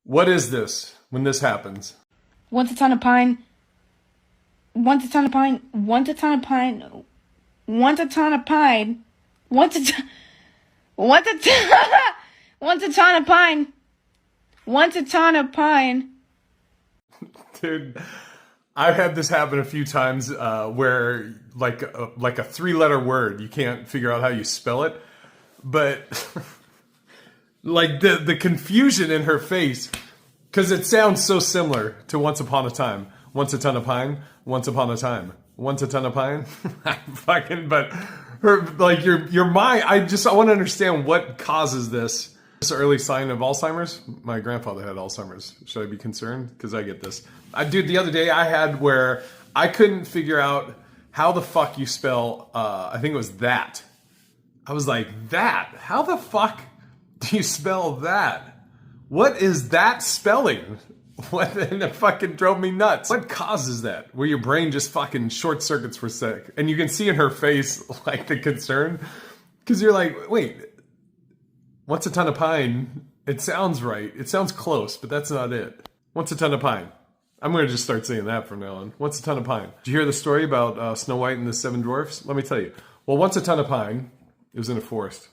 What is this when this happens? Once a ton of pine. Once a ton of pine. Once a ton of pine. Once a ton of pine. Once a ton. Once a ton. Once a ton of pine. Once a ton of pine. Dude, I've had this happen a few times where like a three-letter word, you can't figure out how you spell it. But like the confusion in her face, because it sounds so similar to Once Upon a Time. Once a ton of pine, once upon a time. Once a ton of pine. Fucking, but her, like your mind, I want to understand what causes this. This early sign of Alzheimer's. My grandfather had Alzheimer's. Should I be concerned? Because I get this. Dude, the other day I had where I couldn't figure out how the fuck you spell, I think it was that. I was like, that? How the fuck do you spell that? What is that spelling? What, and it fucking drove me nuts. What causes that? Where your brain just fucking short circuits for a sec. And you can see in her face, like, the concern. Because you're like, wait, once a ton of pine, it sounds right. It sounds close, but that's not it. Once a ton of pine. I'm going to just start saying that from now on. Once a ton of pine. Did you hear the story about Snow White and the Seven Dwarfs? Let me tell you. Well, once a ton of pine, it was in a forest.